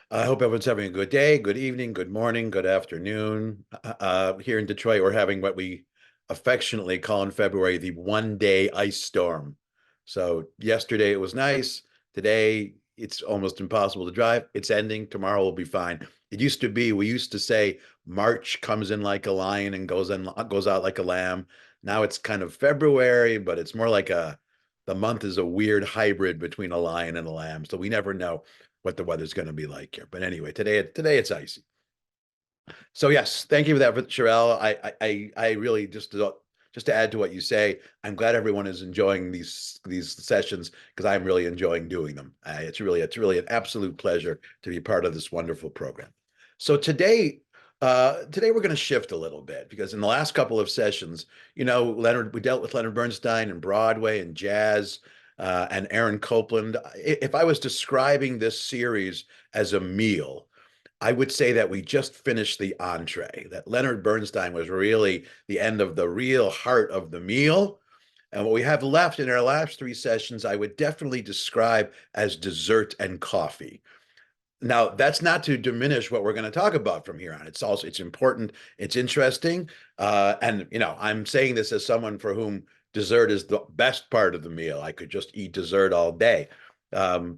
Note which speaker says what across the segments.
Speaker 1: I hope everyone's having a good day, good evening, good morning, good afternoon. Here in Detroit, we're having what we affectionately call in February the 1 day ice storm. So yesterday it was nice. Today it's almost impossible to drive. It's ending. Tomorrow will be fine. It used to be, we used to say March comes in like a lion and goes out like a lamb. Now it's kind of February, but it's more like the month is a weird hybrid between a lion and a lamb. So we never know what the weather's going to be like here. But anyway, today it's icy. So yes, thank you for that, Sherelle. I really just to add to what you say, I'm glad everyone is enjoying these sessions because I'm really enjoying doing them. It's really an absolute pleasure to be part of this wonderful program. So today we're going to shift a little bit because in the last couple of sessions, we dealt with Leonard Bernstein and Broadway and jazz. And Aaron Copland. If I was describing this series as a meal, I would say that we just finished the entree, that Leonard Bernstein was really the end of the real heart of the meal. And what we have left in our last three sessions, I would definitely describe as dessert and coffee. Now, that's not to diminish what we're going to talk about from here on. It's important, it's interesting. And I'm saying this as someone for whom dessert is the best part of the meal. I could just eat dessert all day. Um,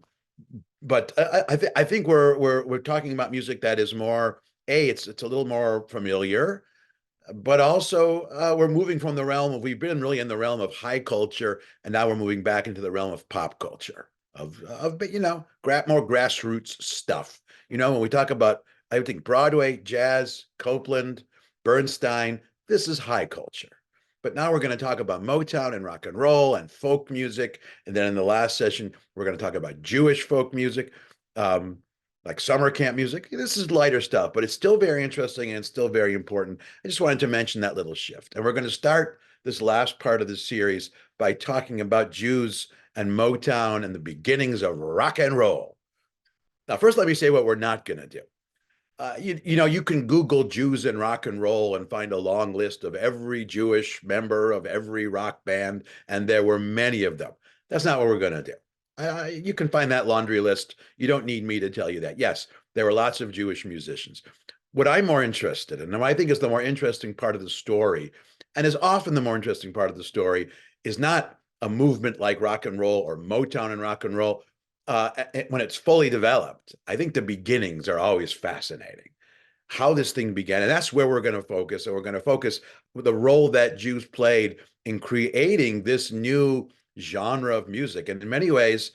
Speaker 1: but I think we're talking about music that is more it's a little more familiar, but also we're moving from the realm of we've been really in the realm of high culture, and now we're moving back into the realm of pop culture of more grassroots stuff. When we talk about I think Broadway, jazz, Copeland, Bernstein, this is high culture. But now we're going to talk about Motown and rock and roll and folk music. And then in the last session, we're going to talk about Jewish folk music, um, like summer camp music. This is lighter stuff, but it's still very interesting and it's still very important. I just wanted to mention that little shift. And we're going to start this last part of the series by talking about Jews and Motown and the beginnings of rock and roll. Now, first, let me say what we're not going to do. You can Google Jews and rock and roll and find a long list of every Jewish member of every rock band, and there were many of them. That's not what we're going to do. You can find that laundry list. You don't need me to tell you that. Yes, there were lots of Jewish musicians. What I'm more interested in, and what I think is the more interesting part of the story, and is often the more interesting part of the story, is not a movement like rock and roll or Motown and rock and roll when it's fully developed. I think the beginnings are always fascinating. How this thing began, and that's where we're going to focus. And we're going to focus with the role that Jews played in creating this new genre of music. And in many ways,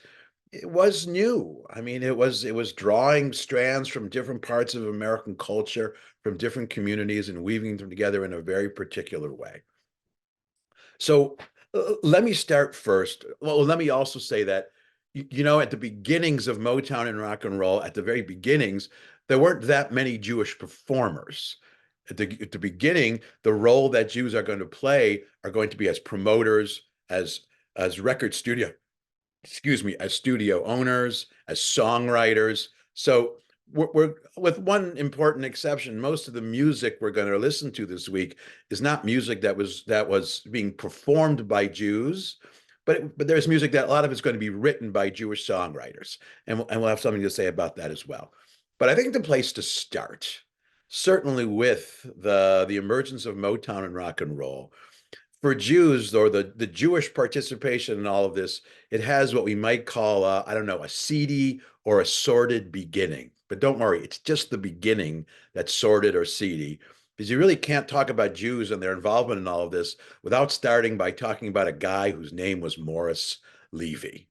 Speaker 1: it was new. I mean, it was drawing strands from different parts of American culture, from different communities, and weaving them together in a very particular way. So let me start first. Well, let me also say that, at the beginnings of Motown and rock and roll, at the very beginnings, there weren't that many Jewish performers. At the beginning, the role that Jews are going to play are going to be as promoters, as record studio, excuse me, as studio owners, as songwriters. So we're with one important exception, most of the music we're going to listen to this week is not music that was being performed by Jews, but there's music that a lot of it's going to be written by Jewish songwriters, and we'll have something to say about that as well. But I think the place to start, certainly with the emergence of Motown and rock and roll, for Jews or the Jewish participation in all of this, it has what we might call, I don't know, a seedy or a sordid beginning. But don't worry, it's just the beginning that's sordid or seedy, because you really can't talk about Jews and their involvement in all of this without starting by talking about a guy whose name was Morris Levy.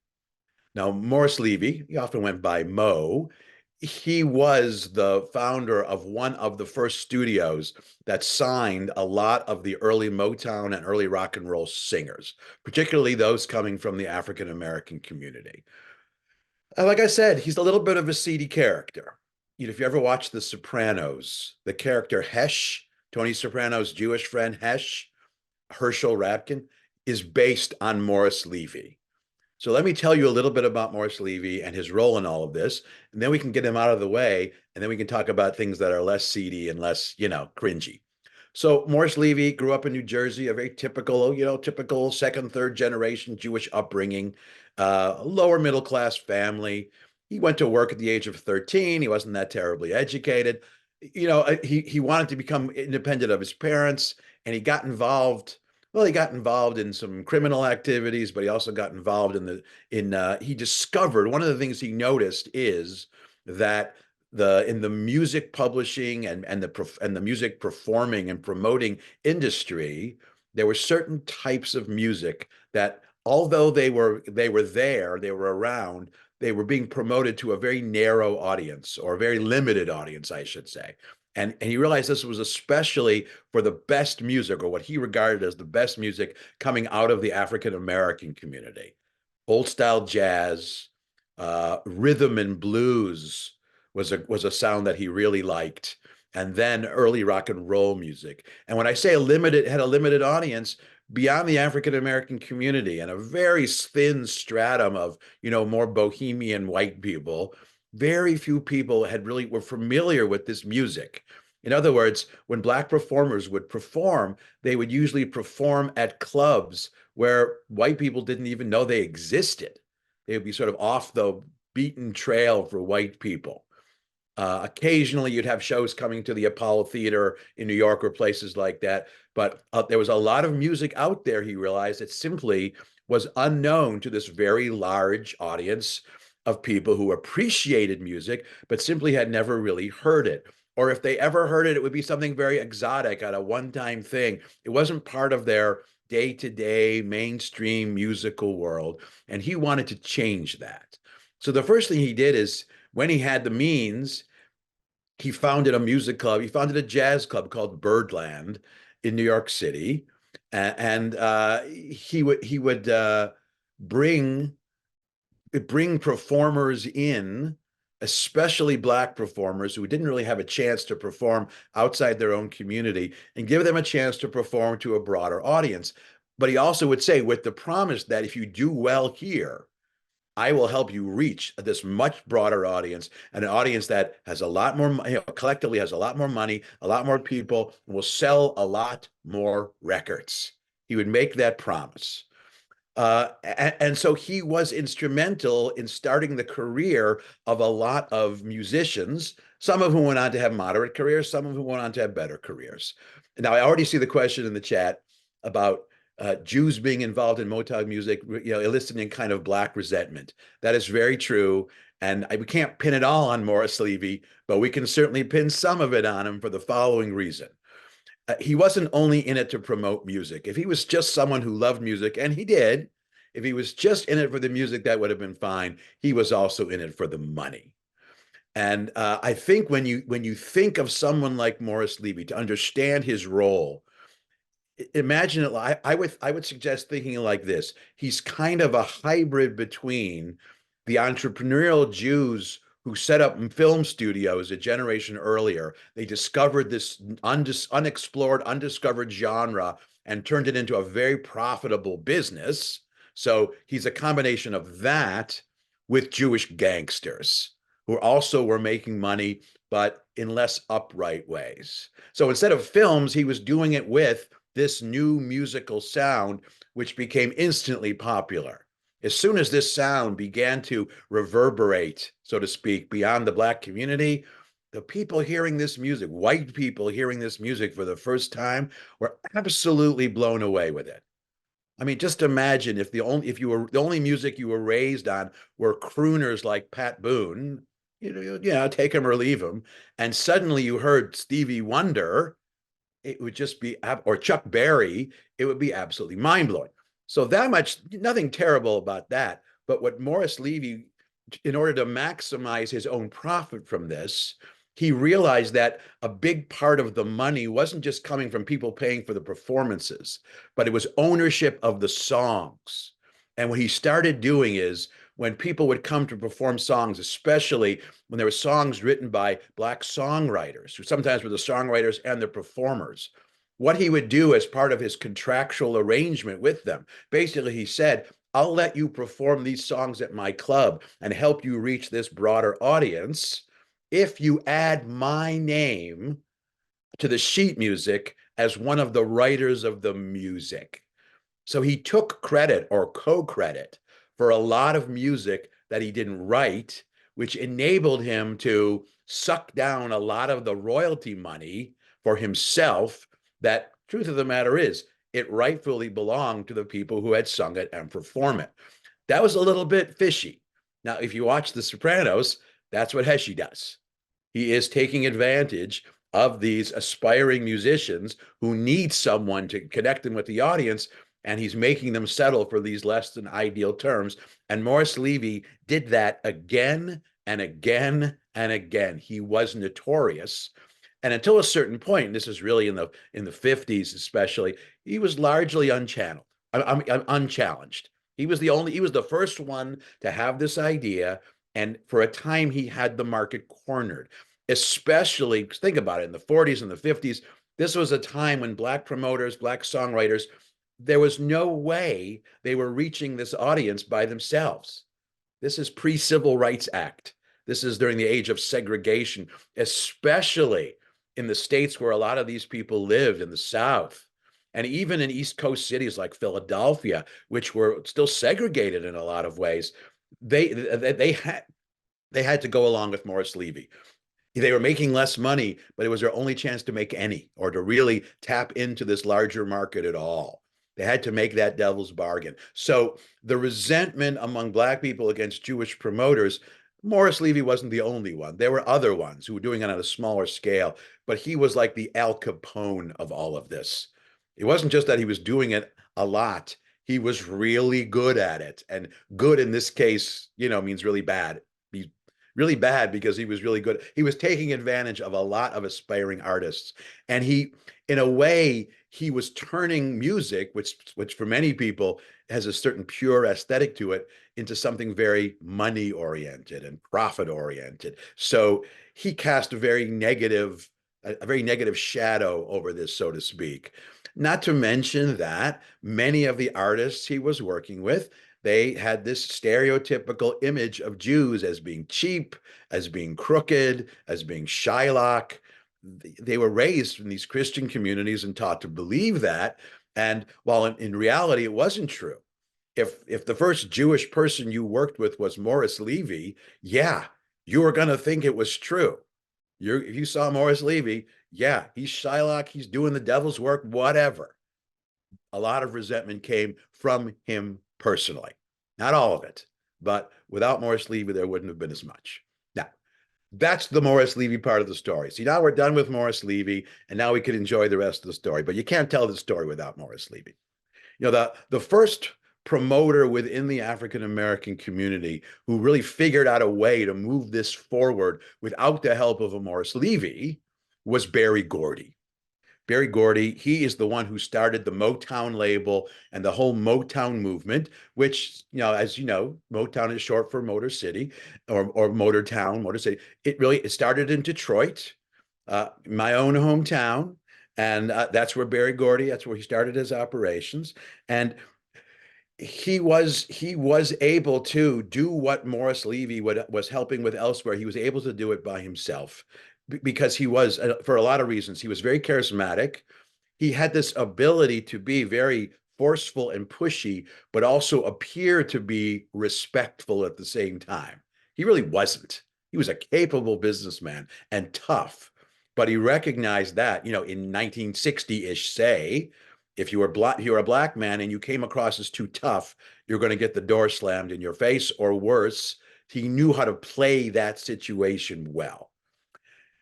Speaker 1: Now, Morris Levy, he often went by Mo. He was the founder of one of the first studios that signed a lot of the early Motown and early rock and roll singers, particularly those coming from the African American community. Like I said, he's a little bit of a seedy character. If you ever watch The Sopranos, the character Hesh, Tony Soprano's Jewish friend Hesh, Herschel Rabkin, is based on Morris Levy. So let me tell you a little bit about Morris Levy and his role in all of this, and then we can get him out of the way, and then we can talk about things that are less seedy and less, cringy. So Morris Levy grew up in New Jersey, a very typical second, third generation Jewish upbringing, lower middle class family. he went to work at the age of 13. He wasn't that terribly educated. He wanted to become independent of his parents, and he got involved. Well, he got involved in some criminal activities, but he also got involved he discovered one of the things he noticed is that in the music publishing and the music performing and promoting industry, there were certain types of music that, although they were around, they were being promoted to a very narrow audience, or a very limited audience, I should say. And he realized this was especially for the best music, or what he regarded as the best music, coming out of the African American community. Old style jazz, rhythm and blues was a sound that he really liked, and then early rock and roll music. And when I say had a limited audience, beyond the African American community and a very thin stratum of, more bohemian white people, very few people were familiar with this music. In other words, when Black performers would perform, they would usually perform at clubs where white people didn't even know they existed. They would be sort of off the beaten trail for white people. Occasionally, you'd have shows coming to the Apollo Theater in New York or places like that. But there was a lot of music out there, he realized, that simply was unknown to this very large audience of people who appreciated music, but simply had never really heard it. Or if they ever heard it, it would be something very exotic, on a one-time thing. It wasn't part of their day-to-day mainstream musical world. And he wanted to change that. So the first thing he did is, when he had the means, he founded a music club. He founded a jazz club called Birdland in New York City, and he would bring performers in, especially Black performers who didn't really have a chance to perform outside their own community, and give them a chance to perform to a broader audience. But he also would say, with the promise that if you do well here, I will help you reach this much broader audience, and an audience that has a lot more, collectively has a lot more money, a lot more people, and will sell a lot more records. He would make that promise. And so he was instrumental in starting the career of a lot of musicians, some of whom went on to have moderate careers, some of whom went on to have better careers. Now, I already see the question in the chat about Jews being involved in Motown music, eliciting kind of Black resentment. That is very true. And we can't pin it all on Morris Levy, but we can certainly pin some of it on him for the following reason. He wasn't only in it to promote music. If he was just someone who loved music, and he did, if he was just in it for the music, that would have been fine. He was also in it for the money. And I think when you think of someone like Morris Levy, to understand his role, imagine it. I would suggest thinking like this. He's kind of a hybrid between the entrepreneurial Jews who set up film studios a generation earlier. They discovered this unexplored, undiscovered genre and turned it into a very profitable business. So he's a combination of that with Jewish gangsters who also were making money, but in less upright ways. So instead of films, he was doing it with this new musical sound, which became instantly popular. As soon as this sound began to reverberate, so to speak, beyond the Black community, the people hearing this music, white people hearing this music for the first time, were absolutely blown away with it. I mean, just imagine if the only music you were raised on were crooners like Pat Boone, take him or leave him, and suddenly you heard Stevie Wonder, it would just be, or Chuck Berry, it would be absolutely mind-blowing. So that much, nothing terrible about that. But what Morris Levy, in order to maximize his own profit from this, he realized that a big part of the money wasn't just coming from people paying for the performances, but it was ownership of the songs. And what he started doing is, when people would come to perform songs, especially when there were songs written by Black songwriters, who sometimes were the songwriters and the performers, what he would do as part of his contractual arrangement with them, basically he said, I'll let you perform these songs at my club and help you reach this broader audience if you add my name to the sheet music as one of the writers of the music. So he took credit or co-credit for a lot of music that he didn't write, which enabled him to suck down a lot of the royalty money for himself. That, truth of the matter is, it rightfully belonged to the people who had sung it and perform it. That was a little bit fishy. Now, if you watch The Sopranos, that's what Heshe does. He is taking advantage of these aspiring musicians who need someone to connect them with the audience, and he's making them settle for these less than ideal terms. And Morris Levy did that again and again and again. He was notorious. And until a certain point, and this is really in the 50s especially, he was largely unchanneled, unchallenged. He was the first one to have this idea, and for a time he had the market cornered. Especially, think about it, in the 40s and the 50s, this was a time when Black promoters, Black songwriters, there was no way they were reaching this audience by themselves. This is pre-Civil Rights Act. This is during the age of segregation, especially in the states where a lot of these people lived in the South. And even in East Coast cities like Philadelphia, which were still segregated in a lot of ways, they had to go along with Morris Levy. They were making less money, but it was their only chance to make any, or to really tap into this larger market at all. They had to make that devil's bargain. So the resentment among Black people against Jewish promoters, Morris Levy wasn't the only one. There were other ones who were doing it on a smaller scale, but he was like the Al Capone of all of this. It wasn't just that he was doing it a lot. He was really good at it. And good in this case, means really bad. He's really bad because he was really good. He was taking advantage of a lot of aspiring artists. And in a way, he was turning music, which for many people has a certain pure aesthetic to it, into something very money oriented and profit oriented. So he cast a very negative shadow over this, so to speak. Not to mention that many of the artists he was working with, they had this stereotypical image of Jews as being cheap, as being crooked, as being Shylock. They were raised in these Christian communities and taught to believe that. And while in reality, it wasn't true. If the first Jewish person you worked with was Morris Levy, yeah, you were going to think it was true. If you saw Morris Levy, yeah, he's Shylock, he's doing the devil's work, whatever. A lot of resentment came from him personally. Not all of it, but without Morris Levy, there wouldn't have been as much. Now, that's the Morris Levy part of the story. See, now we're done with Morris Levy, and now we can enjoy the rest of the story. But you can't tell the story without Morris Levy. The first promoter within the African-American community who really figured out a way to move this forward without the help of a Morris Levy was Berry Gordy. Berry Gordy, he is the one who started the Motown label and the whole Motown movement, which, as you know, Motown is short for Motor City or Motor Town, Motor City. It started in Detroit, my own hometown. And that's where that's where he started his operations. And he was able to do what Morris Levy was helping with elsewhere. He was able to do it by himself because he was, for a lot of reasons, he was very charismatic. He had this ability to be very forceful and pushy, but also appear to be respectful at the same time. He really wasn't. He was a capable businessman and tough, but he recognized that, in 1960-ish, say, if you were a Black man and you came across as too tough, you're going to get the door slammed in your face, or worse. He knew how to play that situation well.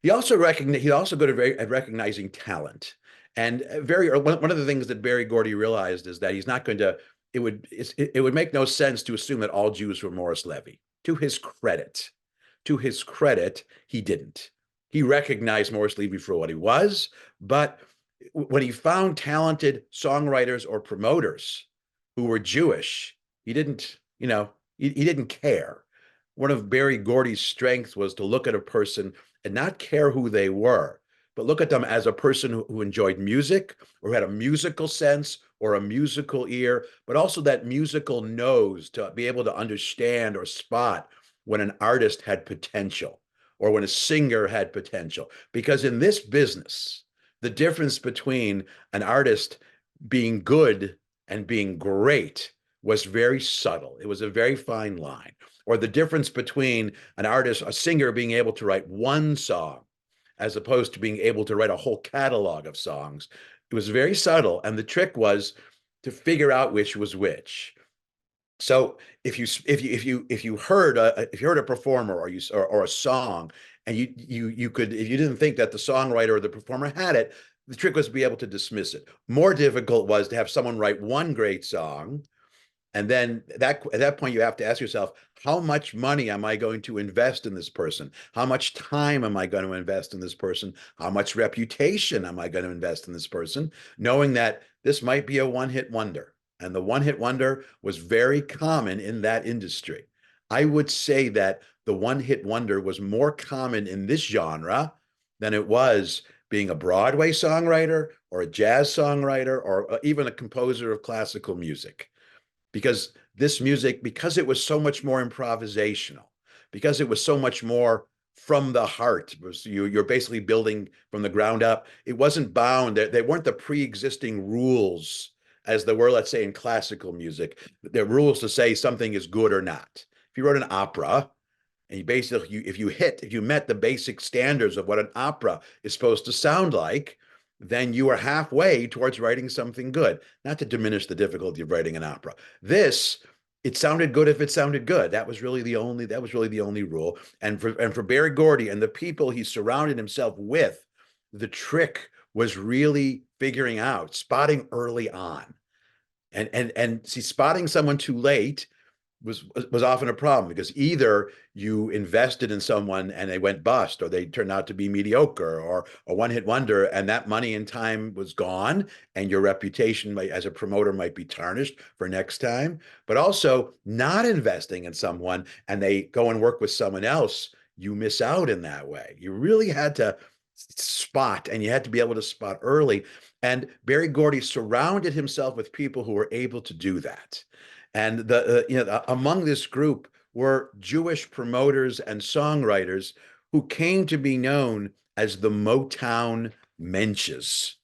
Speaker 1: He also good at recognizing talent. And one of the things that Berry Gordy realized is that he's not going to. It would make no sense to assume that all Jews were Morris Levy. To his credit, he didn't. He recognized Morris Levy for what he was, but when he found talented songwriters or promoters who were Jewish, he didn't care. One of Berry Gordy's strengths was to look at a person and not care who they were, but look at them as a person who enjoyed music or had a musical sense or a musical ear, but also that musical nose to be able to understand or spot when an artist had potential or when a singer had potential. Because in this business, the difference between an artist being good and being great was very subtle. It was a very fine line. or the difference between an artist, a singer being able to write one song as opposed to being able to write a whole catalog of songs. It was very subtle. And the trick was to figure out which was which. So if you heard a performer or a song, and you could, if you didn't think that the songwriter or the performer had it, the trick was to be able to dismiss it. More difficult was to have someone write one great song, and then at that point, you have to ask yourself, how much money am I going to invest in this person? How much time am I going to invest in this person? How much reputation am I going to invest in this person? Knowing that this might be a one-hit wonder. And the one-hit wonder was very common in that industry. I would say that the one-hit wonder was more common in this genre than it was being a Broadway songwriter or a jazz songwriter or even a composer of classical music. Because this music, because it was so much more improvisational, because it was so much more from the heart, you're basically building from the ground up. It wasn't bound. They weren't the pre-existing rules as there were, let's say, in classical music. There are rules to say something is good or not. If you wrote an opera, and you basically, if you met the basic standards of what an opera is supposed to sound like, then you are halfway towards writing something good. Not to diminish the difficulty of writing an opera. It sounded good if it sounded good. That was really the only rule. And for Berry Gordy and the people he surrounded himself with, the trick was really figuring out, spotting early on. And see, spotting someone too late was often a problem, because either you invested in someone and they went bust, or they turned out to be mediocre or a one-hit wonder, and that money and time was gone, and your reputation as a promoter might be tarnished for next time. But also, not investing in someone and they go and work with someone else, you miss out in that way. You really had to spot, and you had to be able to spot early. And Berry Gordy surrounded himself with people who were able to do that. And among this group were Jewish promoters and songwriters who came to be known as the Motown Mensches.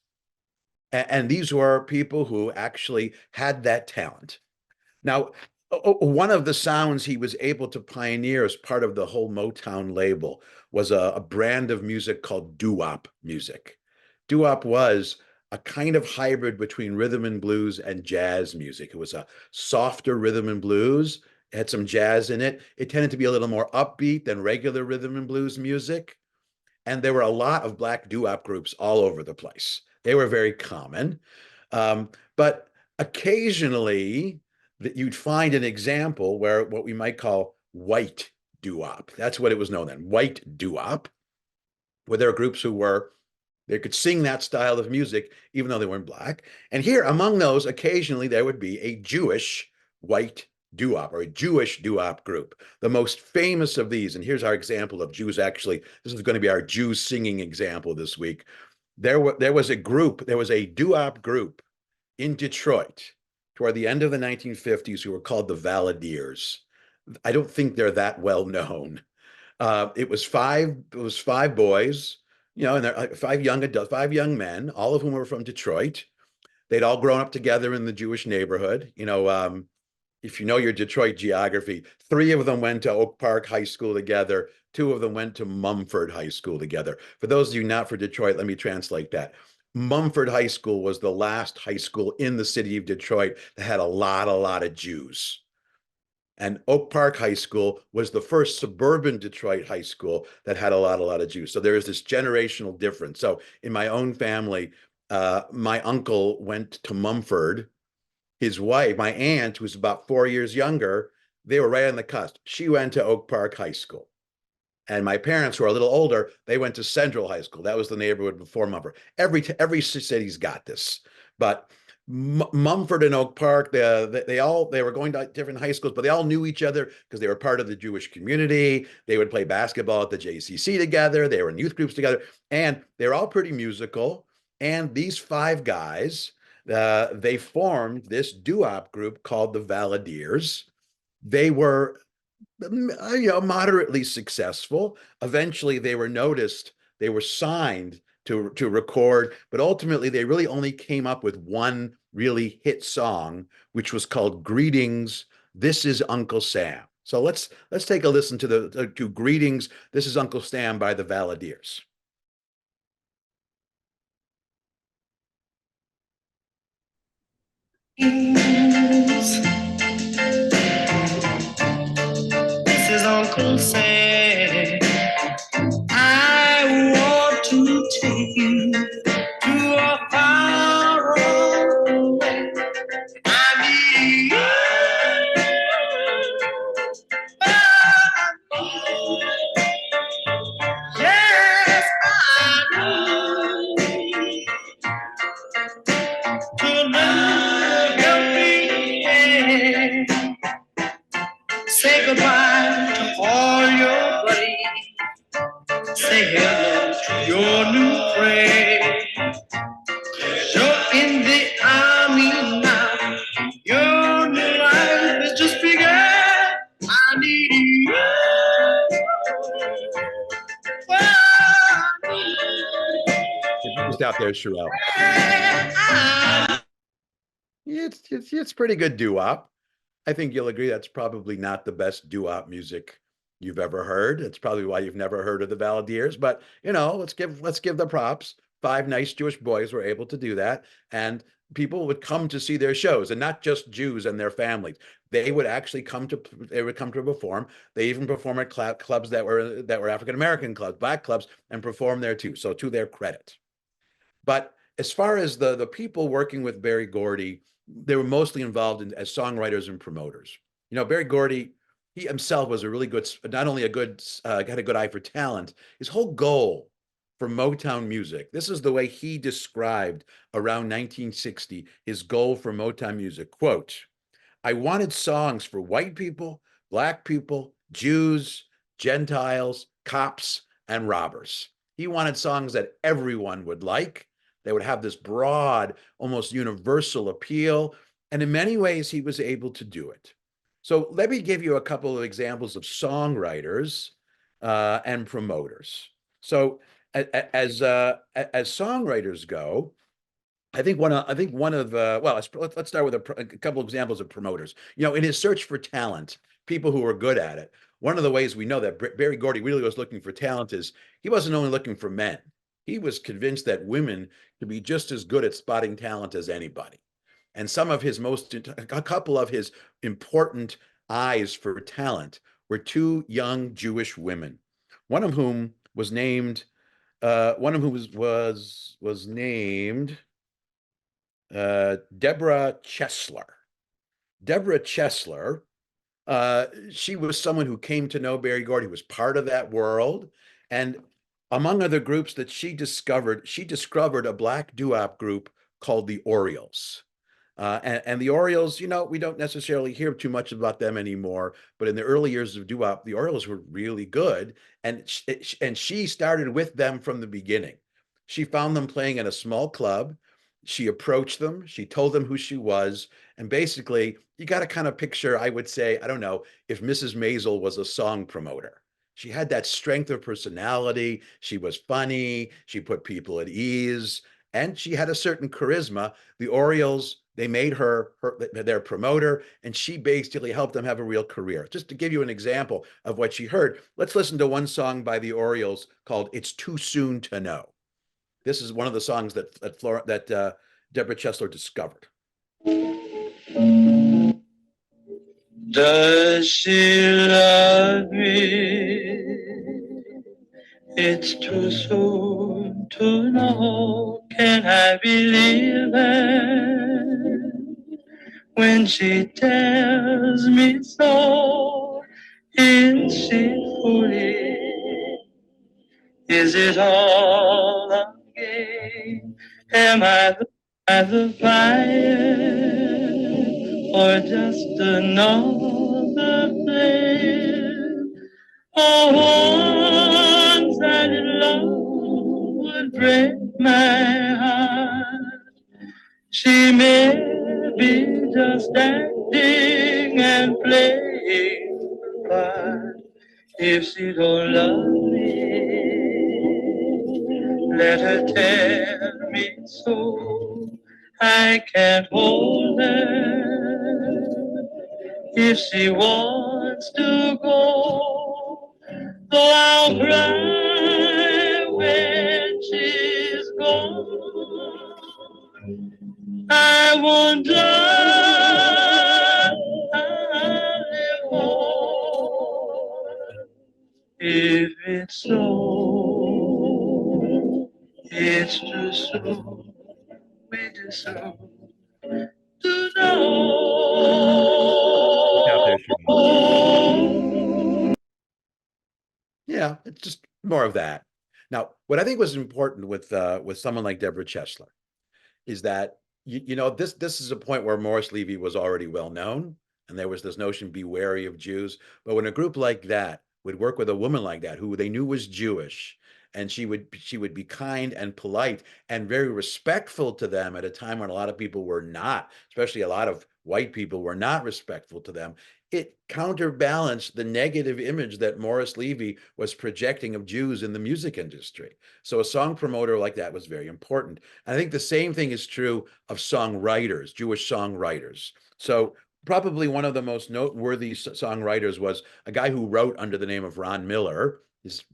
Speaker 1: And these were people who actually had that talent. Now, one of the sounds he was able to pioneer as part of the whole Motown label was a brand of music called doo-wop music. Doo-wop was a kind of hybrid between rhythm and blues and jazz music. It was a softer rhythm and blues. It had some jazz in it. It tended to be a little more upbeat than regular rhythm and blues music. And there were a lot of black doo-wop groups all over the place. They were very common. But occasionally you'd find an example where what we might call white doo-wop. That's what it was known then, white doo-wop, where there are groups they could sing that style of music, even though they weren't black. And here, among those, occasionally there would be a Jewish white doo-wop, or a Jewish doo-wop group. The most famous of these, and here's our example of Jews actually, this is going to be our Jews singing example this week. There was a doo-wop group in Detroit toward the end of the 1950s who were called the Valadiers. I don't think they're that well known. It was five boys, and they're five young men, all of whom were from Detroit. They'd all grown up together in the Jewish neighborhood. If you know your Detroit geography, 3 of them went to Oak Park High School together. 2 of them went to Mumford High School together. For those of you not for Detroit, let me translate that. Mumford High School was the last high school in the city of Detroit that had a lot of Jews. And Oak Park High School was the first suburban Detroit high school that had a lot of Jews. So there is this generational difference. So in my own family, my uncle went to Mumford. His wife, my aunt, who's about 4 years younger, they were right on the cusp. She went to Oak Park High School. And my parents, who are a little older, they went to Central High School. That was the neighborhood before Mumford. Every city's got this. But Mumford and Oak Park, they were going to different high schools, but they all knew each other because they were part of the Jewish community. They would play basketball at the JCC together. They were in youth groups together, and they're all pretty musical. And these 5 guys, they formed this doo-wop group called the Valadiers. They were moderately successful. Eventually, they were noticed. They were signed to record, but ultimately they really only came up with one really hit song, which was called Greetings, This is Uncle Sam. So let's take a listen to the to Greetings. This is Uncle Sam by the Valadiers.
Speaker 2: This is Uncle Sam. I want to take you to a far away. I need you. Yes, I do. To look at me and say goodbye to all your buddies. Say hello to your new friend. You're in the army now. Your new life is just begun. I need you.
Speaker 1: Just out there, Sherelle. It's pretty good doo-wop. I think you'll agree that's probably not the best doo-wop music you've ever heard. It's probably why you've never heard of the Valadiers. But let's give the props. Five nice Jewish boys were able to do that, and people would come to see their shows, and not just Jews and their families. They would actually come to perform. They even perform at clubs that were African American clubs, black clubs, and perform there too. So to their credit. But as far as the people working with Berry Gordy, they were mostly involved as songwriters and promoters. Berry Gordy, he himself was a really good, not only had a good eye for talent. His whole goal for Motown music, this is the way he described around 1960 his goal for Motown music. Quote, "I wanted songs for white people, black people, Jews, Gentiles, cops, and robbers. He wanted songs that everyone would like. They would have this broad, almost universal appeal. And in many ways, he was able to do it." So let me give you a couple of examples of songwriters and promoters. So as songwriters go, I think one of well, let's start with a couple of examples of promoters. In his search for talent, people who were good at it. One of the ways we know that Berry Gordy really was looking for talent is he wasn't only looking for men. He was convinced that women could be just as good at spotting talent as anybody. And a couple of his important eyes for talent were two young Jewish women. One of whom was named, was named Deborah Chesler. Deborah Chesler, she was someone who came to know Berry Gordy, was part of that world. And among other groups that she discovered a black doo-wop group called the Orioles. And the Orioles, we don't necessarily hear too much about them anymore, but in the early years of doo-wop, the Orioles were really good. And she started with them from the beginning. She found them playing in a small club. She approached them. She told them who she was. And basically, you got to kind of picture, I would say, I don't know, if Mrs. Maisel was a song promoter. She had that strength of personality. She was funny. She put people at ease. And she had a certain charisma. The Orioles, they made her their promoter, and she basically helped them have a real career. Just to give you an example of what she heard, let's listen to one song by the Orioles called "It's Too Soon to Know." This is one of the songs that Deborah Chesler discovered.
Speaker 2: Does she love me? It's too soon to know. Can I believe it when she tells me so? Is she foolish? Is it all a game? Am I the fire or just another flame? Oh, one-sided love would break my heart. She may be just acting and playing the part. If she don't love me, let her tell me so. I can't hold her. If she wants wants to go, though I'll cry when she's gone. I wonder if it's so. It's too soon. Too soon to
Speaker 1: Yeah,
Speaker 2: know.
Speaker 1: there she goes. Yeah, it's just more of that. Now, what I think was important with someone like Deborah Chesler is that this is a point where Morris Levy was already well known, and there was this notion, be wary of Jews. But when a group like that would work with a woman like that, who they knew was Jewish, and she would be kind and polite and very respectful to them at a time when a lot of people were not, especially a lot of white people were not respectful to them, it counterbalanced the negative image that Morris Levy was projecting of Jews in the music industry. So a song promoter like that was very important. And I think the same thing is true of songwriters, Jewish songwriters. So probably one of the most noteworthy songwriters was a guy who wrote under the name of Ron Miller. His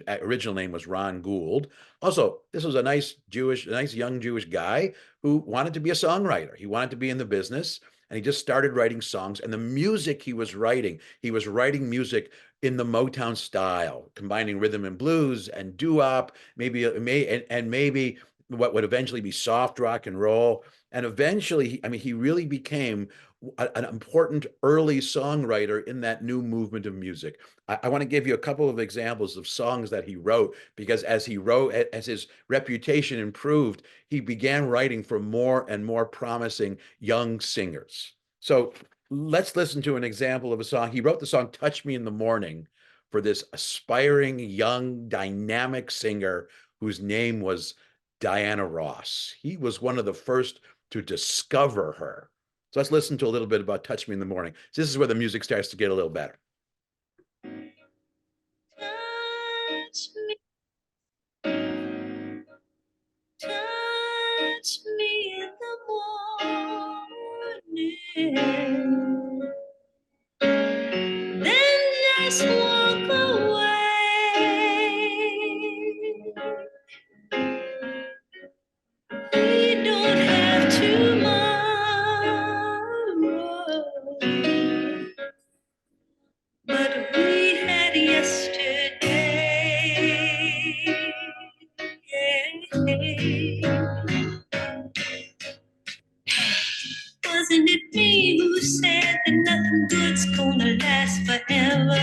Speaker 1: original name was Ron Gould. Also, this was a nice young Jewish guy who wanted to be a songwriter. He wanted to be in the business, and he just started writing songs. And the music he was writing music in the Motown style, combining rhythm and blues and doo-wop, maybe what would eventually be soft rock and roll. And eventually, he really became an important early songwriter in that new movement of music. I want to give you a couple of examples of songs that he wrote, because as his reputation improved, he began writing for more and more promising young singers. So let's listen to an example of a song. He wrote the song Touch Me in the Morning for this aspiring, young, dynamic singer whose name was Diana Ross. He was one of the first to discover her. So let's listen to a little bit about Touch Me in the Morning. So this is where the music starts to get a little better.
Speaker 2: Touch me, touch me in the morning, then just walk away. We don't have tomorrow, but we had yesterday. Wasn't it me who said that nothing good's gonna last forever?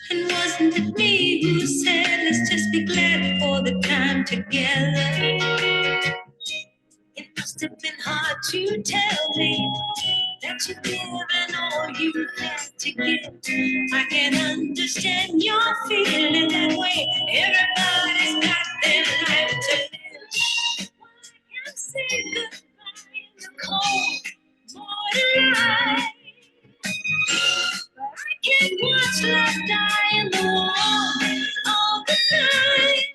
Speaker 2: And wasn't it me who said let's just be glad for the time together? It must have been hard to tell me that you've given all you had to give. I can understand you're feeling that way. Everybody's got their life to live. I can say goodbye in the cold morning light, but I can't watch life die in the warm of the night.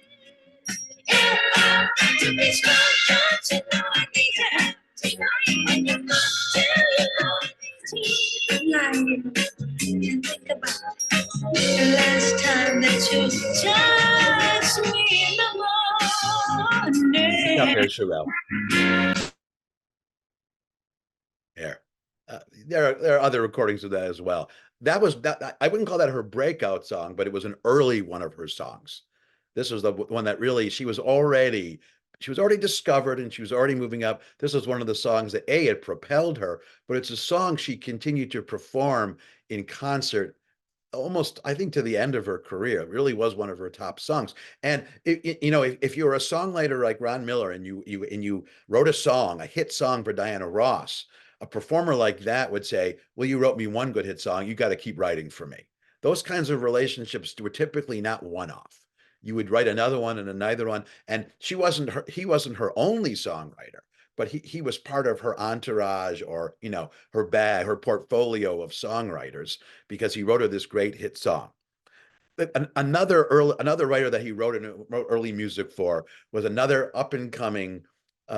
Speaker 2: If I'm to be strong, don't you know I need to have tonight? And you must tell you know I need to lie and think about the last time that you touched me in the
Speaker 1: Up
Speaker 2: morning.
Speaker 1: there, Sherelle. There. There are other recordings of that as well. That was that. I wouldn't call that her breakout song, but it was an early one of her songs. This was the one that really she was already discovered, and she was already moving up. This was one of the songs that it propelled her, but it's a song she continued to perform in concert almost, I think, to the end of her career. It really was one of her top songs. And if you're a songwriter like Ron Miller, and you wrote a hit song for Diana Ross, a performer like that would say, well, you wrote me one good hit song, you got to keep writing for me. Those kinds of relationships were typically not one-off. You would write another one and another one, and he wasn't her only songwriter, but he was part of her entourage, or her bag, her portfolio of songwriters, because he wrote her this great hit song. Another writer that he wrote early music for was another up and coming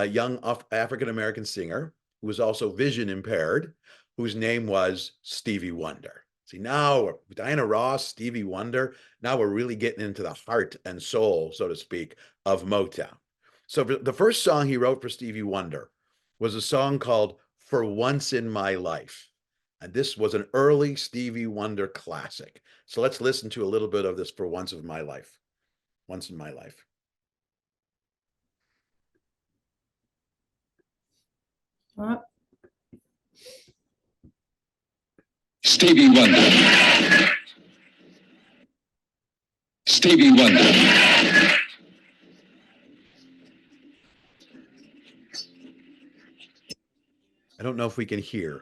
Speaker 1: young African American singer who was also vision impaired. whose name was Stevie Wonder. See, now Diana Ross, Stevie Wonder, now we're really getting into the heart and soul, so to speak, of Motown. So the first song he wrote for Stevie Wonder was a song called For Once in My Life. And this was an early Stevie Wonder classic. So let's listen to a little bit of this For Once in My Life. Once in My Life.
Speaker 3: Stevie Wonder. Stevie Wonder.
Speaker 1: I don't know if we can hear.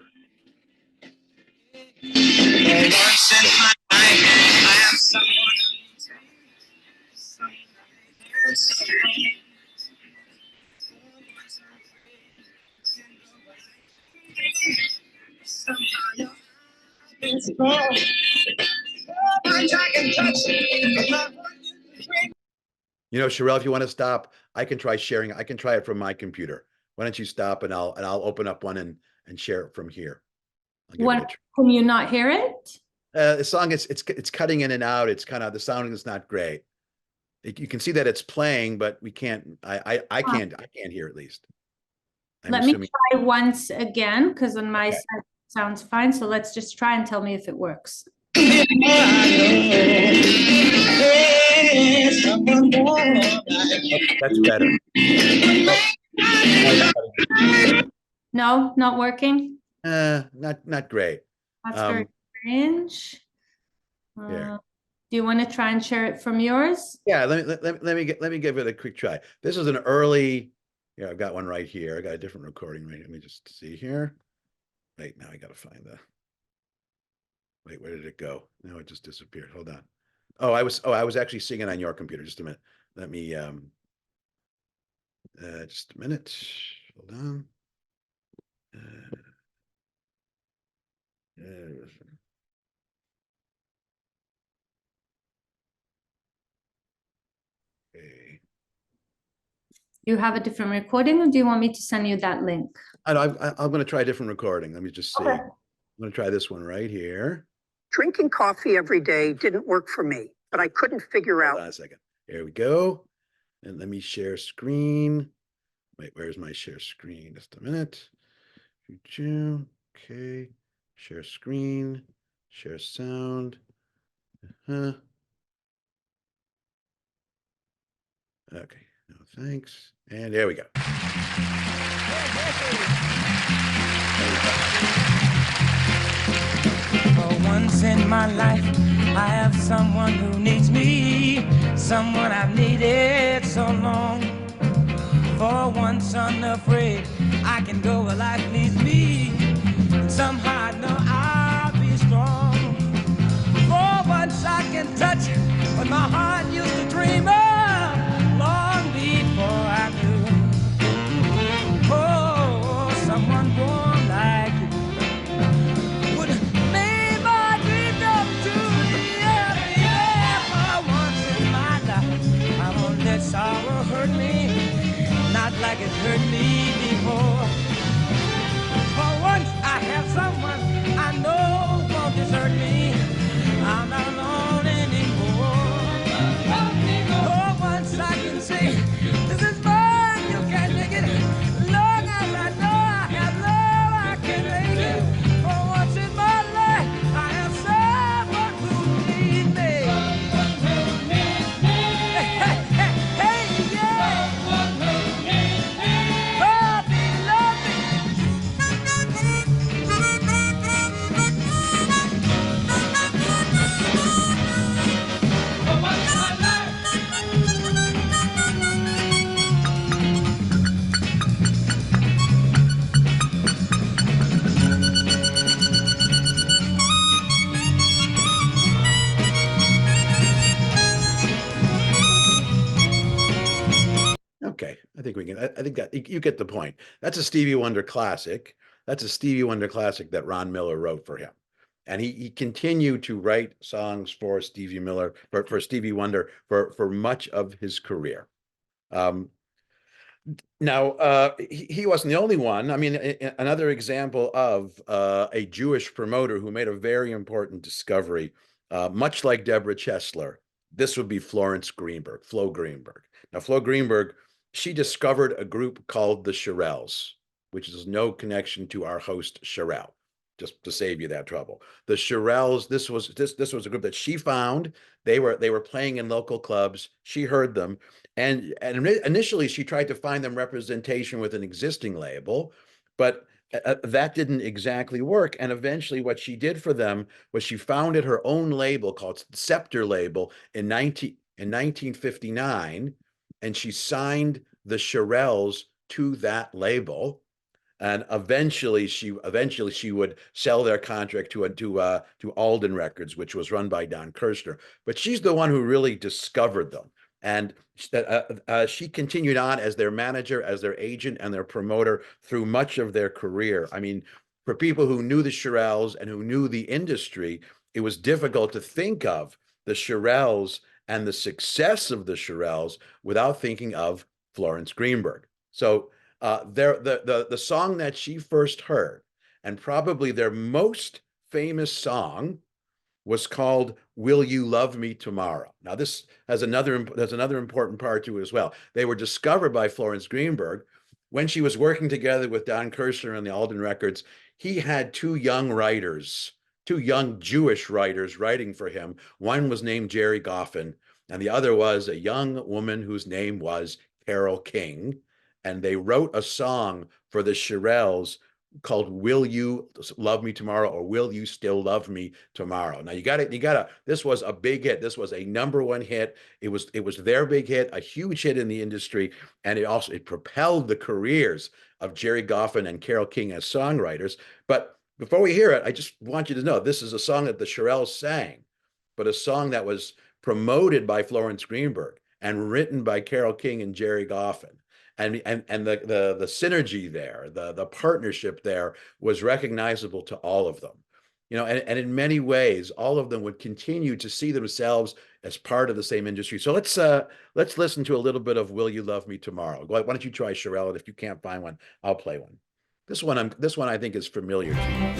Speaker 1: You know, Sherelle, if you want to stop, I can try sharing. I can try it from my computer. Why don't you stop and I'll open up one and share it from here.
Speaker 4: Can you not hear it?
Speaker 1: The song it's cutting in and out. It's kind of the sound is not great. You can see that it's playing, but we can't. I can't hear at least.
Speaker 4: Let me try once again because on my side it sounds fine. So let's just try and tell me if it works.
Speaker 1: That's better.
Speaker 4: No, not working.
Speaker 1: Not great.
Speaker 4: That's very strange.
Speaker 1: Here.
Speaker 4: Do you want to try and share it from yours?
Speaker 1: Yeah, let me give it a quick try. This is an early. Yeah, I've got one right here. I got a different recording. Right, let me just see here. Wait, now I got to find the. Wait, where did it go? No, it just disappeared. Hold on. Oh, I was actually singing on your computer. Just a minute. Let me just a minute. Hold on. Okay.
Speaker 4: You have a different recording, or do you want me to send you that link?
Speaker 1: I'm going to try a different recording. Let me just see.
Speaker 4: Okay.
Speaker 1: I'm going to try this one right here.
Speaker 5: Drinking coffee every day didn't work for me, but I couldn't figure out.
Speaker 1: Hold on a second. Here we go. And let me share screen. Wait, where's my share screen? Just a minute. Okay. Share screen. Share sound. Okay. No, thanks. And there we go.
Speaker 6: For once in my life, I have someone who needs me, someone I've needed so long. For once unafraid, I can go where life leads me, and somehow I know I'll be strong. For once I can touch what my heart used to dream of long before I knew. Oh, someone warm like you would make my dream come true. Yeah, for once in my life, I won't let sorrow hurt me, not like it hurt me before. For once I have someone I know won't desert me. I'm not alone anymore. For once I can say, this is mine, you can't take it. Long as I know I have love, I can make it. For once in my life, I have someone who needs me. Hey, hey, hey, yeah. Oh, they love
Speaker 1: Okay, I think we can. I think that you get the point. That's a Stevie Wonder classic. That's a Stevie Wonder classic that Ron Miller wrote for him, and he continued to write songs for Stevie Miller for Stevie Wonder for much of his career. Now, he wasn't the only one. I mean, another example of a Jewish promoter who made a very important discovery, much like Deborah Chesler, this would be Florence Greenberg, Flo Greenberg. Now, Flo Greenberg, she discovered a group called the Shirelles, which is no connection to our host Shirelle, just to save you that trouble. The Shirelles, this was a group that she found. They were playing in local clubs. She heard them. And initially, she tried to find them representation with an existing label, but that didn't exactly work. And eventually, what she did for them was she founded her own label called Scepter Label in 1959, and she signed the Shirelles to that label. And eventually she would sell their contract to Alden Records, which was run by Don Kirshner. But she's the one who really discovered them. And she continued on as their manager, as their agent, and their promoter through much of their career. I mean, for people who knew the Shirelles and who knew the industry, it was difficult to think of the Shirelles and the success of the Shirelles without thinking of Florence Greenberg. So the song that she first heard, and probably their most famous song, was called "Will You Love Me Tomorrow." Now, there's another important part to it as well. They were discovered by Florence Greenberg when she was working together with Don Kirshner and the Alden Records. He had two young Jewish writers writing for him. One was named Jerry Goffin, and the other was a young woman whose name was Carole King. And they wrote a song for the Shirelles called "Will You Love Me Tomorrow" or "Will You Still Love Me Tomorrow." Now you got to, this was a big hit. This was a #1 hit. It was their big hit, a huge hit in the industry. And it propelled the careers of Jerry Goffin and Carole King as songwriters. But before we hear it, I just want you to know, this is a song that the Shirelles sang, but a song that was promoted by Florence Greenberg and written by Carole King and Jerry Goffin. And the synergy there, the partnership there was recognizable to all of them. You know, and in many ways, all of them would continue to see themselves as part of the same industry. So let's listen to a little bit of "Will You Love Me Tomorrow." Why don't you try, Shirelle? And if you can't find one, I'll play one. This one I think is familiar to you.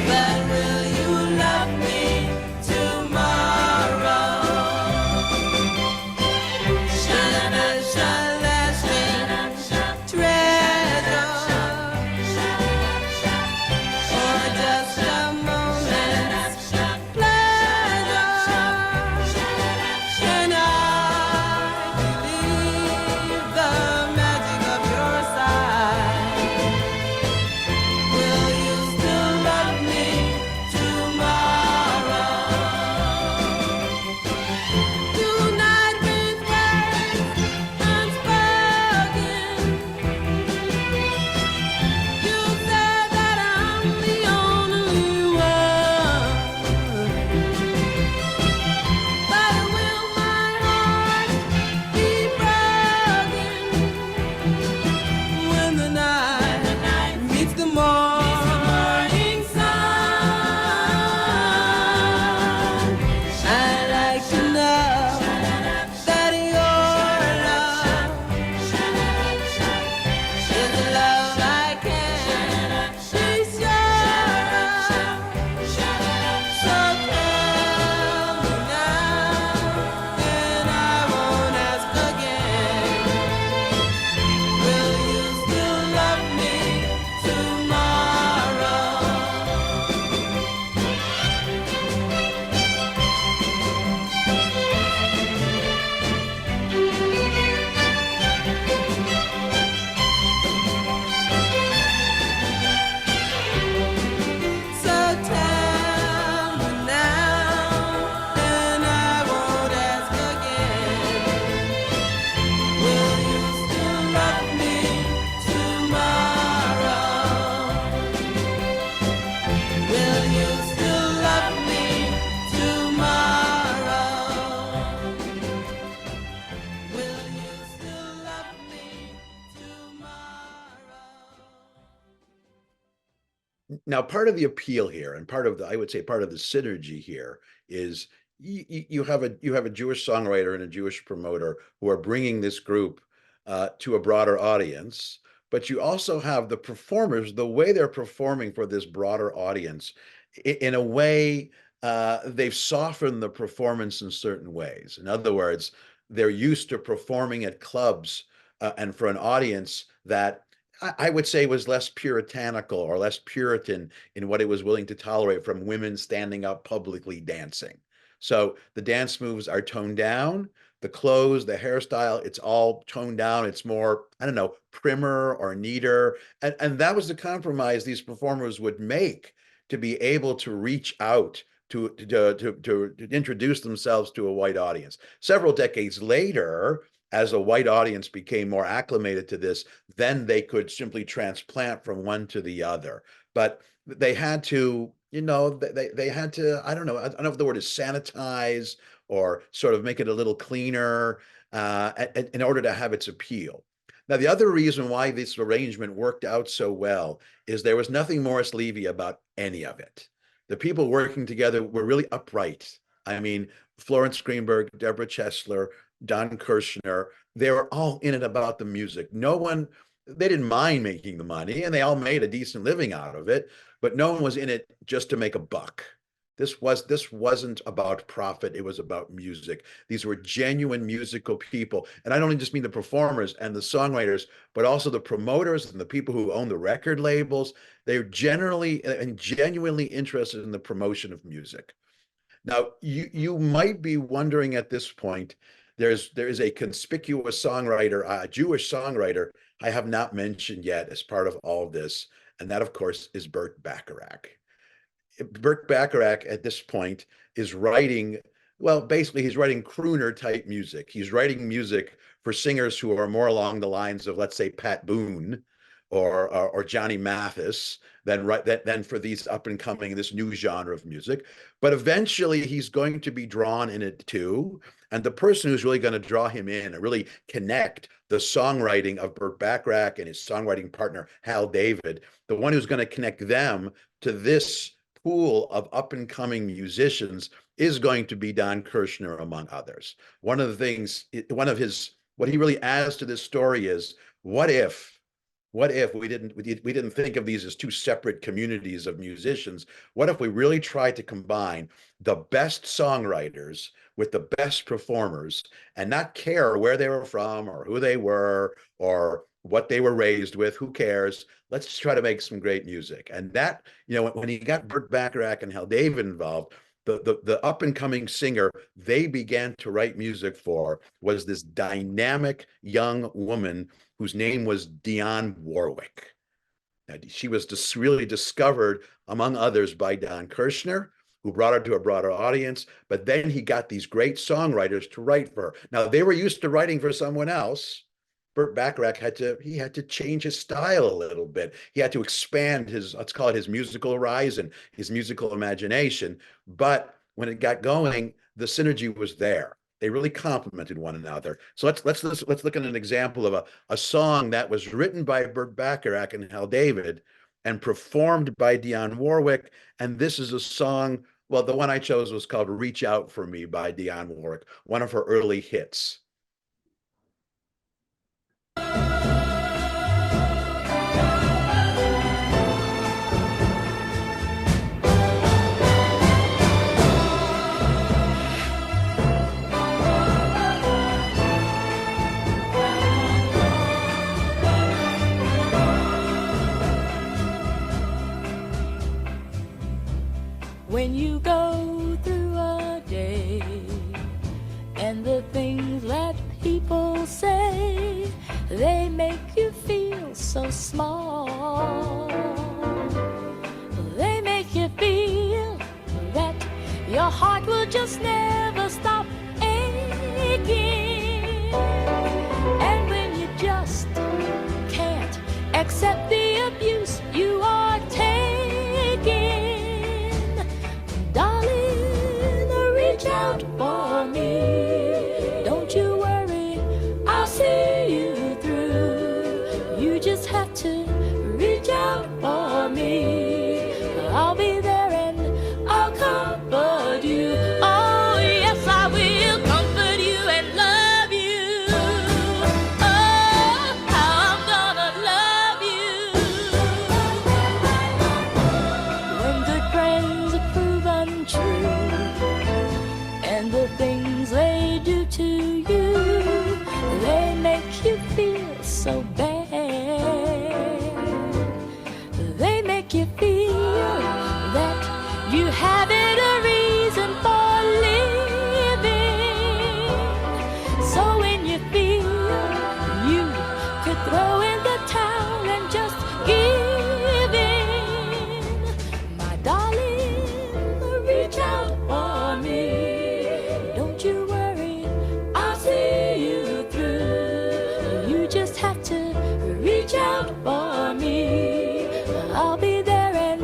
Speaker 6: But will you love me
Speaker 1: Now, part of the appeal here, and part of the, I would say, part of the synergy here is you have a Jewish songwriter and a Jewish promoter who are bringing this group to a broader audience, but you also have the performers, the way they're performing for this broader audience. In a way, they've softened the performance in certain ways. In other words, they're used to performing at clubs and for an audience that I would say was less puritanical or less Puritan in what it was willing to tolerate from women standing up publicly dancing. So the dance moves are toned down, the clothes, the hairstyle, it's all toned down. It's more, I don't know, primmer or neater. And that was the compromise these performers would make to be able to reach out to introduce themselves to a white audience. Several decades later, as a white audience became more acclimated to this, then they could simply transplant from one to the other. But they had to, they had to, I don't know if the word is sanitize or sort of make it a little cleaner in order to have its appeal. Now, the other reason why this arrangement worked out so well is there was nothing Morris Levy about any of it. The people working together were really upright. I mean, Florence Greenberg, Deborah Chesler, Don Kirshner, they were all in it about the music. No one, they didn't mind making the money, and they all made a decent living out of it, but no one was in it just to make a buck. This wasn't about profit. It was about music. These were genuine musical people. And I don't just mean the performers and the songwriters, but also the promoters and the people who own the record labels. They're generally and genuinely interested in the promotion of music. Now, you might be wondering at this point, there is a conspicuous songwriter, a Jewish songwriter I have not mentioned yet as part of all of this, and that, of course, is Burt Bacharach. Burt Bacharach at this point is writing, well, basically he's writing crooner type music. He's writing music for singers who are more along the lines of, let's say, Pat Boone or Johnny Mathis than for these up and coming, this new genre of music. But eventually he's going to be drawn in it too. And the person who's really going to draw him in and really connect the songwriting of Burt Bacharach and his songwriting partner, Hal David, the one who's going to connect them to this pool of up and coming musicians is going to be Don Kirshner, among others. One of the things, what he really adds to this story is, what if we didn't think of these as two separate communities of musicians? What if we really tried to combine the best songwriters with the best performers and not care where they were from or who they were or what they were raised with? Who cares? Let's just try to make some great music. And that, when he got Burt Bacharach and Hal David involved, the up and coming singer they began to write music for was this dynamic young woman whose name was Dionne Warwick. Now, she was really discovered, among others, by Don Kirshner, who brought her to a broader audience. But then he got these great songwriters to write for her. Now, they were used to writing for someone else. Burt Bacharach had to change his style a little bit. He had to expand his, let's call it, his musical horizon, his musical imagination. But when it got going, the synergy was there. They really complemented one another. So let's look at an example of a song that was written by Burt Bacharach and Hal David and performed by Dionne Warwick. And this is a song, well, the one I chose was called "Reach Out for Me" by Dionne Warwick, one of her early hits.
Speaker 7: When you go through a day and the things that people say, they make you feel so small. They make you feel that your heart will just never stop aching. And when you just can't accept the abuse you are taking, darling, reach out for me. Don't you worry, I'll see you through. You just have to reach out for me. in the towel and just give in. My darling, reach out for me. Don't you worry, I'll see you through. You just have to reach out for me. I'll be there and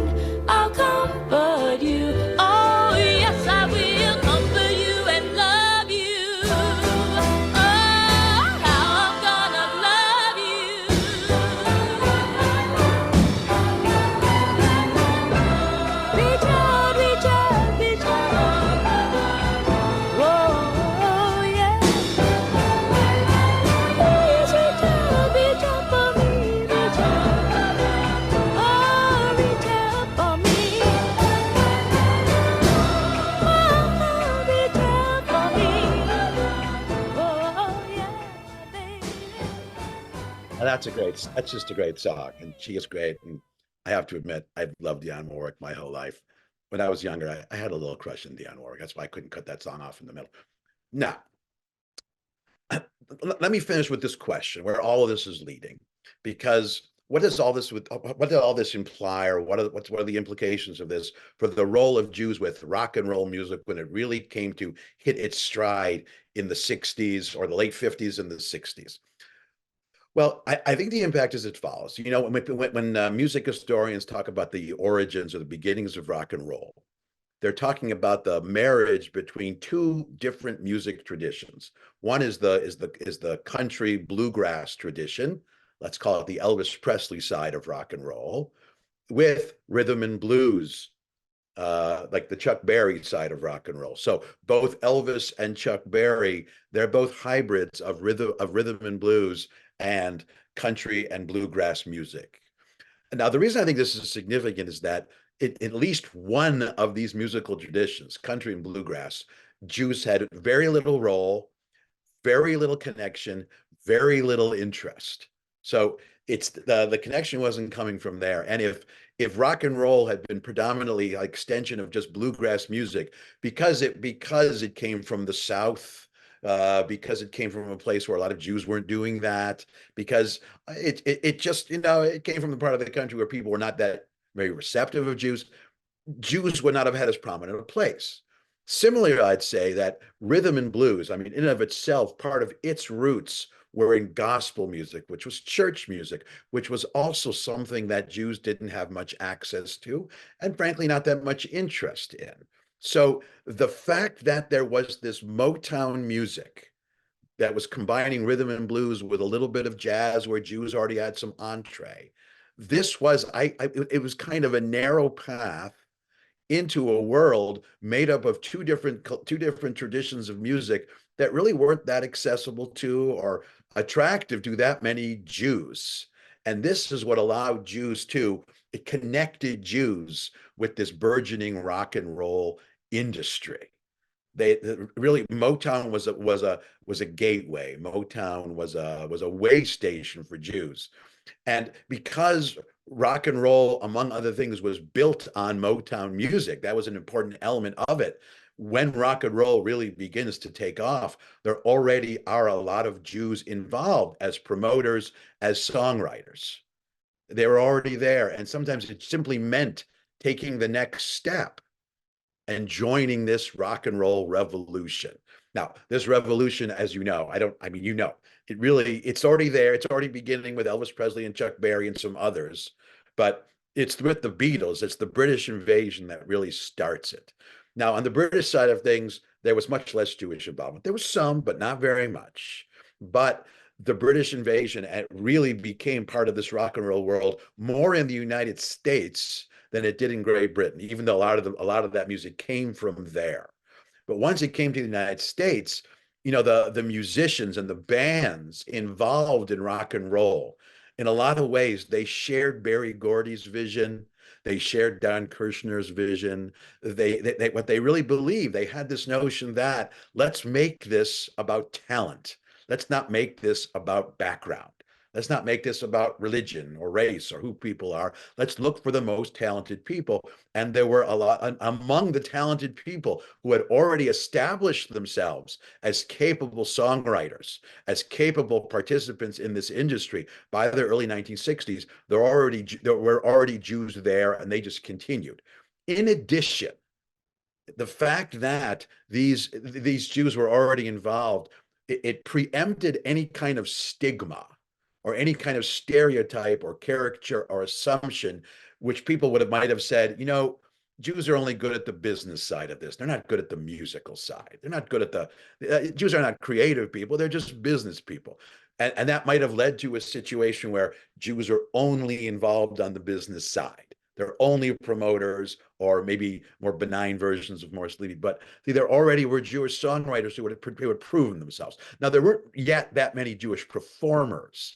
Speaker 7: I'll comfort you. Oh, yes, I will comfort you and love you. Oh, how I'm gonna love you. Reach out, reach out, reach out. Oh, yeah. Please reach out for me, reach out. Oh, reach out for me. Oh, reach out for me. Oh, yeah, baby.
Speaker 1: And that's just a great song. And she is great. And I have to admit, I've loved Dionne Warwick my whole life. When I was younger, I had a little crush on Dionne Warwick. That's why I couldn't cut that song off in the middle. Now, let me finish with this question, where all of this is leading, because what did all this imply, or what are the implications of this for the role of Jews with rock and roll music when it really came to hit its stride in the 60s or the late 50s and the 60s? Well, I think the impact is as follows. You know, when music historians talk about the origins or the beginnings of rock and roll, they're talking about the marriage between two different music traditions. One is the country bluegrass tradition. Let's call it the Elvis Presley side of rock and roll, with rhythm and blues, like the Chuck Berry side of rock and roll. So both Elvis and Chuck Berry, they're both hybrids of rhythm and blues and country and bluegrass music. Now, the reason I think this is significant is that at least one of these musical traditions, country and bluegrass, Jews had very little role, very little connection, very little interest. So it's the connection wasn't coming from there. And if rock and roll had been predominantly an extension of just bluegrass music, because it came from the South, because it came from a place where a lot of Jews weren't doing that, because it just, it came from the part of the country where people were not that very receptive of Jews would not have had as prominent a place. Similarly, I'd say that rhythm and blues, I mean, in and of itself, part of its roots were in gospel music, which was church music, which was also something that Jews didn't have much access to, and frankly, not that much interest in. So the fact that there was this Motown music that was combining rhythm and blues with a little bit of jazz where Jews already had some entree, this was, it was kind of a narrow path into a world made up of two different traditions of music that really weren't that accessible to or attractive to that many Jews. And this is what allowed Jews to, it connected Jews with this burgeoning rock and roll industry. They really, Motown was a gateway. Motown was a way station for Jews. And because rock and roll, among other things, was built on Motown music, that was an important element of it. When rock and roll really begins to take off, there already are a lot of Jews involved as promoters, as songwriters. They were already there. And sometimes it simply meant taking the next step and joining this rock and roll revolution. Now, this revolution, as you know, it's already there. It's already beginning with Elvis Presley and Chuck Berry and some others, but it's with the Beatles, it's the British invasion that really starts it. Now, on the British side of things, there was much less Jewish involvement. There was some, but not very much. But the British invasion really became part of this rock and roll world more in the United States than it did in Great Britain, even though a lot of that music came from there. But once it came to the United States, the musicians and the bands involved in rock and roll, in a lot of ways, they shared Berry Gordy's vision. They shared Don Kirshner's vision. They what they really believed, they had this notion that let's make this about talent. Let's not make this about background. Let's not make this about religion or race or who people are. Let's look for the most talented people. And there were a lot among the talented people who had already established themselves as capable songwriters, as capable participants in this industry by the early 1960s. There were already Jews there, and they just continued. In addition, the fact that these Jews were already involved, it preempted any kind of stigma or any kind of stereotype or caricature or assumption, which people might have said, Jews are only good at the business side of this. They're not good at the musical side. They're not good at Jews are not creative people. They're just business people. And that might have led to a situation where Jews are only involved on the business side. They're only promoters, or maybe more benign versions of Morris Levy. But see, there already were Jewish songwriters who had proven themselves. Now, there weren't yet that many Jewish performers,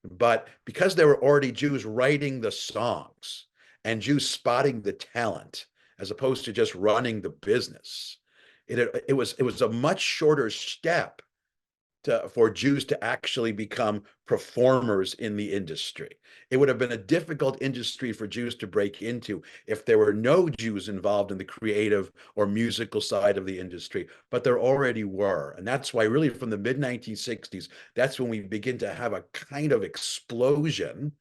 Speaker 1: but because there were already Jews writing the songs and Jews spotting the talent, as opposed to just running the business, it was a much shorter step for Jews to actually become performers in the industry. It would have been a difficult industry for Jews to break into if there were no Jews involved in the creative or musical side of the industry, but there already were. And that's why really from the mid-1960s, that's when we begin to have a kind of explosion.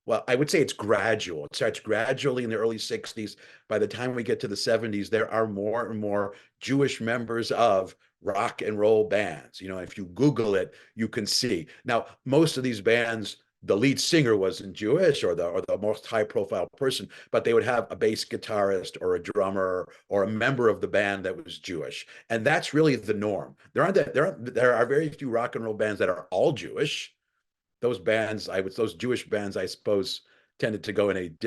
Speaker 1: Well, I would say it's gradual. It starts gradually in the early 60s. By the time we get to the 70s, there are more and more Jewish members of rock and roll bands. If you Google it, you can see. Now, most of these bands, the lead singer wasn't Jewish or the most high profile person, but they would have a bass guitarist or a drummer or a member of the band that was Jewish. And that's really the norm. There are very few rock and roll bands that are all Jewish. Those Jewish bands, I suppose, tended to go in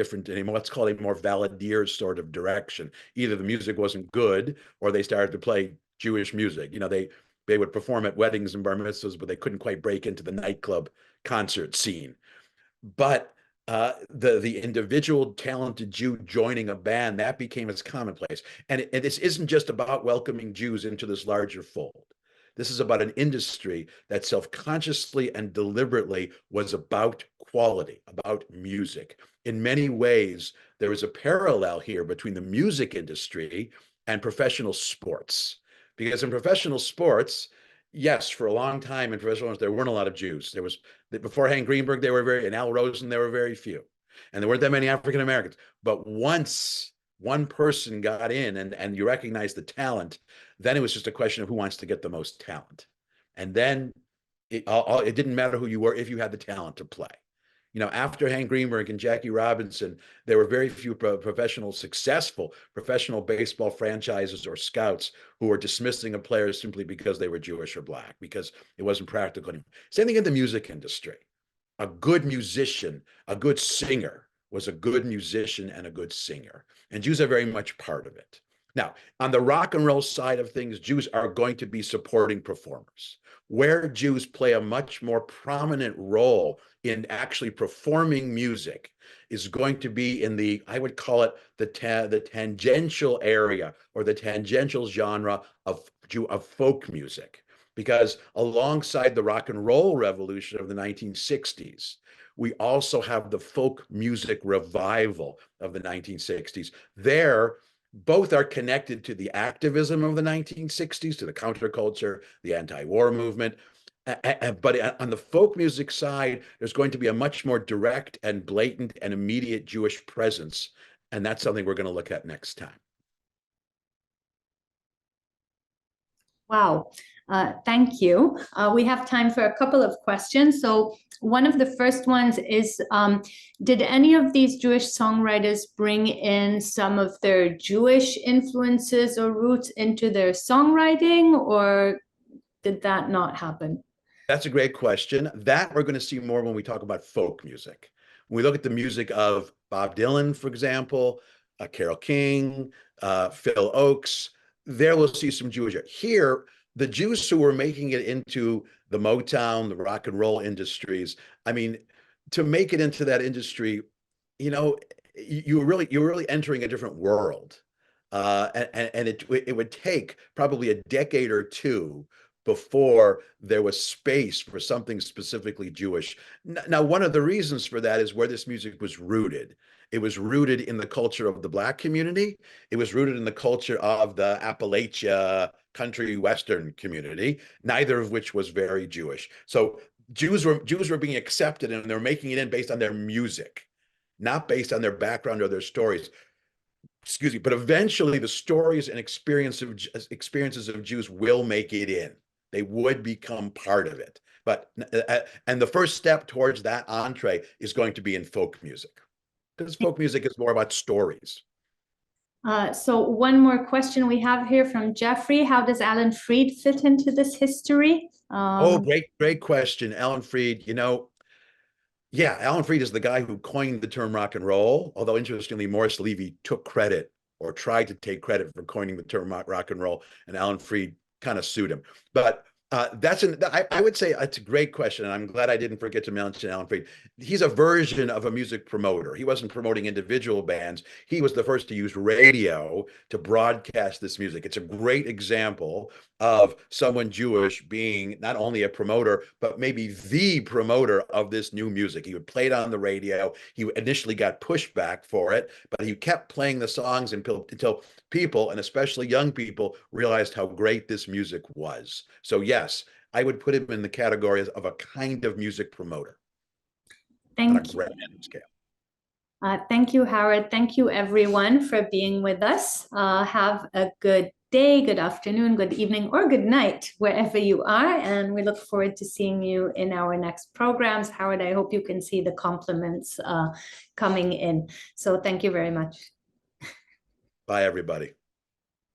Speaker 1: what's called a more Valadier sort of direction. Either the music wasn't good or they started to play Jewish music. They would perform at weddings and bar mitzvahs, but they couldn't quite break into the nightclub concert scene. But the individual talented Jew joining a band, that became as commonplace. And this isn't just about welcoming Jews into this larger fold. This is about an industry that self-consciously and deliberately was about quality, about music. In many ways, there is a parallel here between the music industry and professional sports. Because in professional sports, yes, for a long time in professional sports, there weren't a lot of Jews. Before Hank Greenberg, and Al Rosen, there were very few. And there weren't that many African Americans. But once one person got in and you recognize the talent, then it was just a question of who wants to get the most talent. And then it didn't matter who you were if you had the talent to play. After Hank Greenberg and Jackie Robinson, there were very few successful professional baseball franchises or scouts who were dismissing a player simply because they were Jewish or Black, because it wasn't practical anymore. Same thing in the music industry. A good musician, a good singer was a good musician and a good singer. And Jews are very much part of it. Now, on the rock and roll side of things, Jews are going to be supporting performers. Where Jews play a much more prominent role in actually performing music is going to be in I would call it the tangential area or the tangential genre of folk music. Because alongside the rock and roll revolution of the 1960s, we also have the folk music revival of the 1960s. Both are connected to the activism of the 1960s, to the counterculture, the anti-war movement. But on the folk music side, there's going to be a much more direct and blatant and immediate Jewish presence. And that's something we're going to look at next time.
Speaker 4: Wow. Thank you. We have time for a couple of questions. So one of the first ones is, did any of these Jewish songwriters bring in some of their Jewish influences or roots into their songwriting, or did that not happen?
Speaker 1: That's a great question. That we're going to see more when we talk about folk music. When we look at the music of Bob Dylan, for example, Carole King, Phil Oakes, there we'll see some Jewish. Here, the Jews who were making it into the Motown, the rock and roll industries, I mean, to make it into that industry, you're really entering a different world. And it would take probably a decade or two before there was space for something specifically Jewish. Now, one of the reasons for that is where this music was rooted. It was rooted in the culture of the Black community. It was rooted in the culture of the Appalachia country Western community, neither of which was very Jewish. So Jews were being accepted, and they're making it in based on their music, not based on their background or their stories. Excuse me, but eventually the stories and experiences of Jews will make it in. They would become part of it. But and the first step towards that entree is going to be in folk music, because folk music is more about stories.
Speaker 4: So one more question we have here from Jeffrey. How does Alan Freed fit into this history?
Speaker 1: Oh, great question. Alan Freed, yeah, Alan Freed is the guy who coined the term rock and roll, although interestingly, Morris Levy took credit or tried to take credit for coining the term rock and roll, and Alan Freed kind of sued him. But I would say it's a great question, and I'm glad I didn't forget to mention Alan Freed. He's a version of a music promoter. He wasn't promoting individual bands. He was the first to use radio to broadcast this music. It's a great example of someone Jewish being not only a promoter, but maybe the promoter of this new music. He would play it on the radio. He initially got pushback for it, but he kept playing the songs until people, and especially young people, realized how great this music was. So yes, I would put him in the category of a kind of music promoter.
Speaker 4: Thank you. Thank you, Howard. Thank you, everyone, for being with us. Have a good day, good afternoon, good evening, or good night, wherever you are. And we look forward to seeing you in our next programs. Howard, I hope you can see the compliments coming in. So thank you very much.
Speaker 1: Bye, everybody.